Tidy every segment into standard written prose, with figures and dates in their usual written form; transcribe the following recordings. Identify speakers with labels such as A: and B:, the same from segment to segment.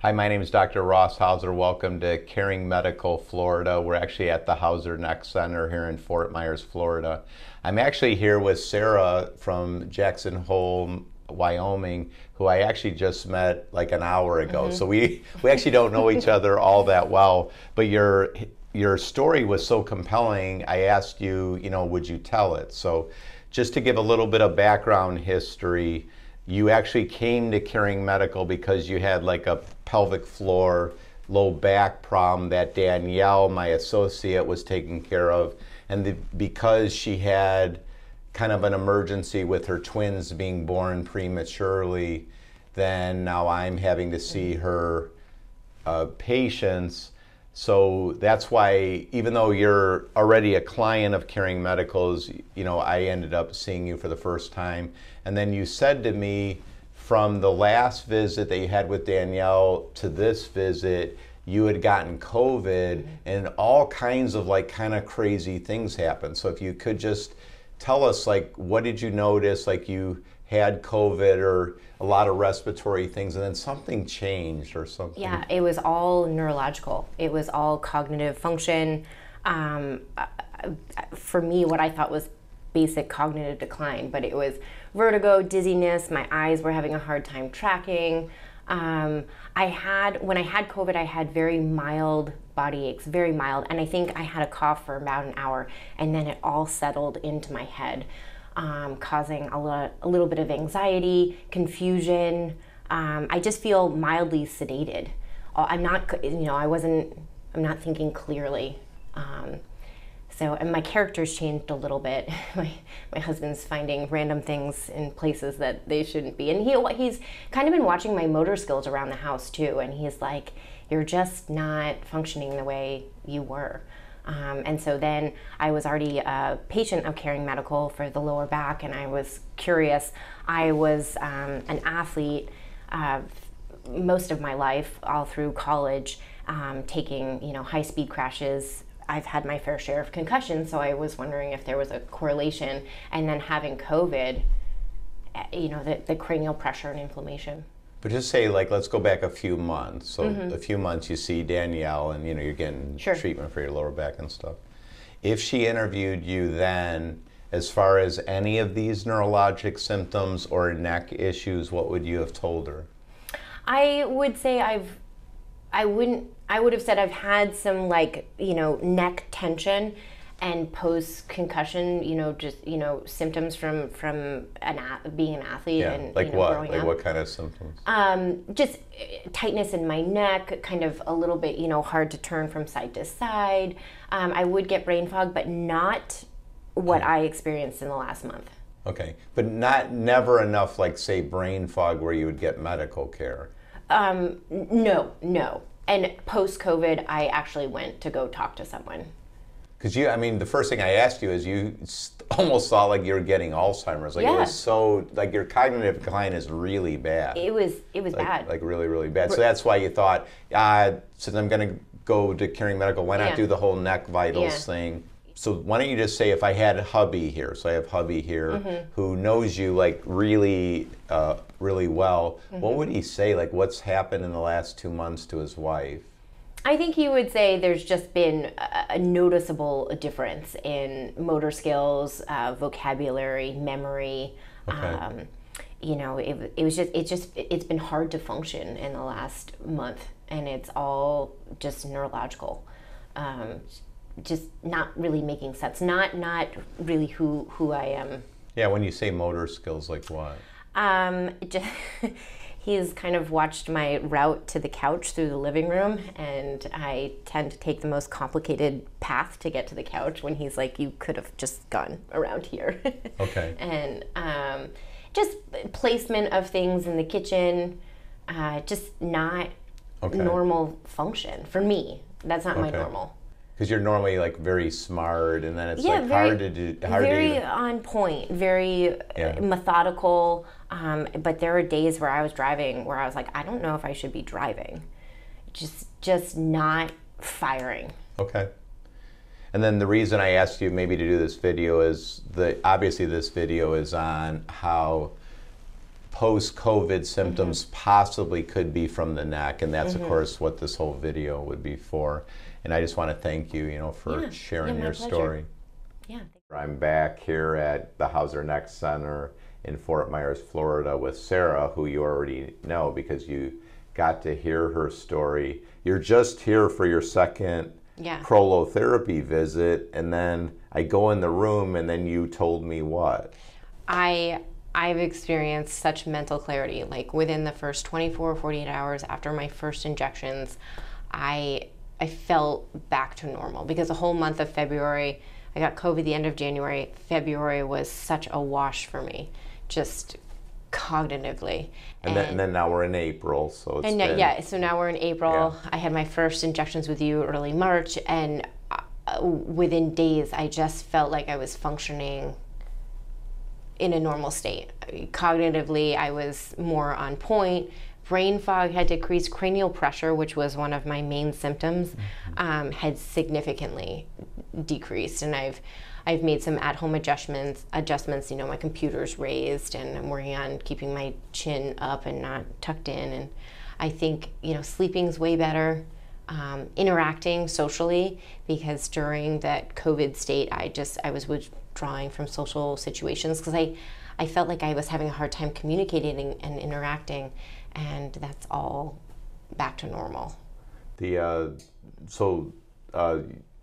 A: Hi, my name is Dr. Ross Hauser. Welcome to Caring Medical, Florida. We're actually at the Hauser Neck Center here in Fort Myers, Florida. I'm actually here with Sarah from Jackson Hole, Wyoming, who I actually just met like an hour ago. So we actually don't know each other all that well, but your story was so compelling, I asked you, would you tell it? So just to give a little bit of background history, you actually came to Caring Medical because you had like a pelvic floor, low back problem that Danielle, my associate, was taking care of. And because she had kind of an emergency with her twins being born prematurely, then now I'm having to see her patients. So that's why, even though you're already a client of Caring Medical's, I ended up seeing you for the first time. And then you said to me, from the last visit that you had with Danielle to this visit, you had gotten COVID and all kinds of kind of crazy things happened. So if you could just tell us, what did you notice? You had COVID or a lot of respiratory things, and then something changed or something.
B: Yeah, it was all neurological. It was all cognitive function. For me, what I thought was basic cognitive decline, but it was vertigo, dizziness. My eyes were having a hard time tracking. When I had COVID, I had very mild body aches, very mild, and I think I had a cough for about an hour, and then it all settled into my head, causing a little bit of anxiety, confusion. I just feel mildly sedated. I'm not thinking clearly. And my character's changed a little bit. My husband's finding random things in places that they shouldn't be. And he's kind of been watching my motor skills around the house too. And he's like, you're just not functioning the way you were. And so then I was already a patient of Caring Medical for the lower back, and I was curious. I was an athlete most of my life, all through college, taking high-speed crashes. I've had my fair share of concussions, so I was wondering if there was a correlation. And then having COVID, the cranial pressure and inflammation.
A: But just say, let's go back a few months. So a few months you see Danielle and, you're getting treatment for your lower back and stuff. If she interviewed you then, as far as any of these neurologic symptoms or neck issues, what would you have told her?
B: I would say I would have said I've had some neck tension and post-concussion, symptoms from being an athlete.
A: Yeah,
B: and
A: what?
B: Growing up.
A: What kind of symptoms?
B: Just tightness in my neck, kind of a little bit, hard to turn from side to side. I would get brain fog, but not what I experienced in the last month.
A: Okay, but never enough, say, brain fog where you would get medical care.
B: No. And post-COVID, I actually went to go talk to someone.
A: Because the first thing I asked you is you almost thought like you were getting Alzheimer's. It was so, your cognitive decline is really bad.
B: It was bad.
A: Really, really bad. So that's why you thought, since I'm going to go to Caring Medical, why not do the whole neck vitals thing? So why don't you just say, if I had hubby here, so I have hubby here who knows you really really well, what would he say? What's happened in the last 2 months to his wife?
B: I think he would say there's just been a noticeable difference in motor skills, vocabulary, memory.
A: Okay.
B: It's been hard to function in the last month, and it's all just neurological. Just not really making sense. Not really who I am.
A: Yeah, when you say motor skills, like what?
B: He's kind of watched my route to the couch through the living room, and I tend to take the most complicated path to get to the couch when he's like, you could have just gone around here.
A: Okay.
B: And just placement of things in the kitchen, just not normal function for me. That's not my normal.
A: Because you're normally very smart, and then it's
B: very,
A: hard to do.
B: Very on point, very methodical. But there are days where I was driving where I was like, I don't know if I should be driving. Just not firing.
A: Okay. And then the reason I asked you maybe to do this video is obviously this video is on how post-COVID symptoms possibly could be from the neck, and that's of course what this whole video would be for. And I just want to thank you, for sharing your story.
B: Yeah.
A: I'm back here at the Hauser Neck Center in Fort Myers, Florida with Sarah, who you already know because you got to hear her story. You're just here for your second prolotherapy visit, and then I go in the room and then you told me what?
B: I've experienced such mental clarity. Like within the first 24 or 48 hours after my first injections, I felt back to normal, because the whole month of February, I got COVID the end of January. February was such a wash for me, just cognitively.
A: And then now we're in April, so it's
B: so now we're in April. I had my first injections with you early March, and within days I just felt like I was functioning in a normal state. Cognitively, I was more on point. Brain fog had decreased. Cranial pressure, which was one of my main symptoms, had significantly decreased. And I've made some at-home adjustments. My computer's raised, and I'm working on keeping my chin up and not tucked in. And I think sleeping's way better. Interacting socially, because during that COVID state, I was withdrawing from social situations because I felt like I was having a hard time communicating and interacting, and that's all back to normal.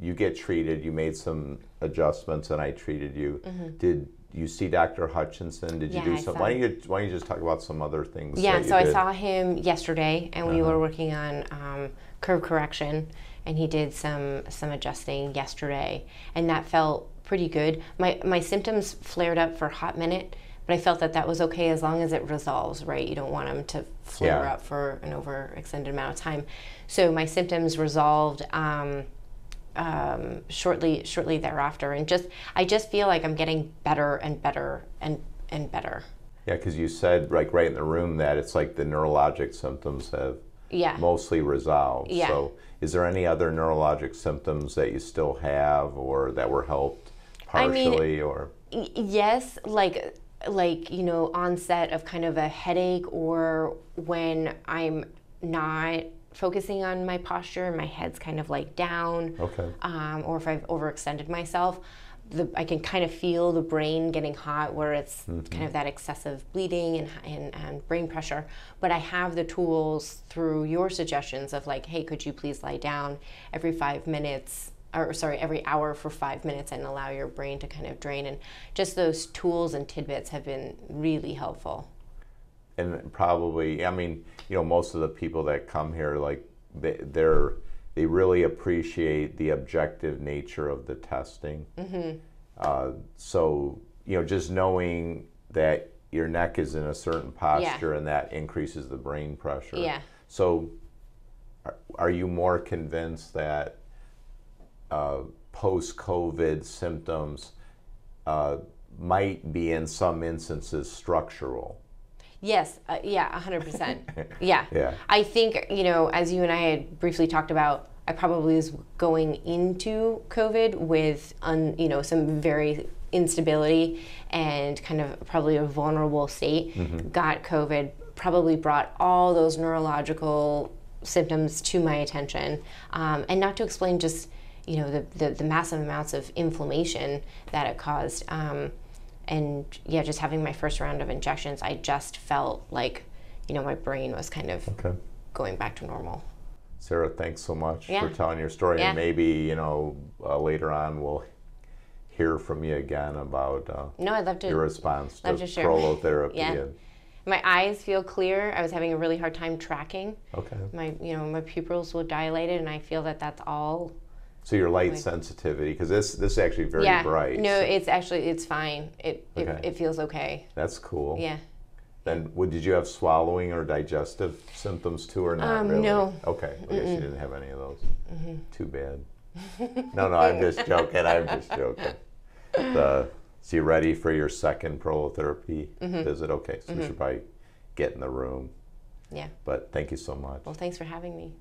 A: You get treated, you made some adjustments, and I treated you. Did you see Dr. Hutchinson? Did you do something? Why don't you just talk about some other things?
B: Yeah, so I saw him yesterday, and we were working on curve correction, and he did some adjusting yesterday, and that felt pretty good. My symptoms flared up for a hot minute, but I felt that was okay as long as it resolves, right? You don't want them to flare up for an overextended amount of time. So my symptoms resolved shortly thereafter, and I just feel like I'm getting better and better and better.
A: Yeah, because you said right in the room that it's like the neurologic symptoms have mostly resolved.
B: Yeah.
A: So is there any other neurologic symptoms that you still have or that were helped partially?
B: Yes, like onset of kind of a headache, or when I'm not focusing on my posture and my head's kind of like down, or if I've overextended myself, I can kind of feel the brain getting hot, where it's kind of that excessive bleeding and brain pressure. But I have the tools through your suggestions of like, hey, could you please lie down every every hour for 5 minutes and allow your brain to kind of drain. And just those tools and tidbits have been really helpful.
A: And probably, most of the people that come here, like they really appreciate the objective nature of the testing. So just knowing that your neck is in a certain posture and that increases the brain pressure.
B: Yeah.
A: So are you more convinced that post-COVID symptoms might be in some instances structural?
B: Yes, 100%. Yeah.
A: Yeah.
B: I think, as you and I had briefly talked about, I probably was going into COVID with, some very instability and kind of probably a vulnerable state. Got COVID, probably brought all those neurological symptoms to my attention. And not to explain just, the massive amounts of inflammation that it caused. And just having my first round of injections, I just felt like, my brain was kind of going back to normal.
A: Sarah, thanks so much for telling your story. And maybe, later on we'll hear from you again about
B: I'd love to,
A: your response to
B: share.
A: prolotherapy.
B: Yeah. My eyes feel clear. I was having a really hard time tracking. My pupils were dilated, and I feel that that's all.
A: So your light sensitivity, because this is actually very bright.
B: No, so. It's fine. It feels okay.
A: That's cool.
B: Yeah.
A: Then, did you have swallowing or digestive symptoms too, or not really?
B: No.
A: Okay, I guess you didn't have any of those. Too bad. No, I'm just joking. So you ready for your second prolotherapy visit? Okay, so we should probably get in the room.
B: Yeah.
A: But thank you so much.
B: Well, thanks for having me.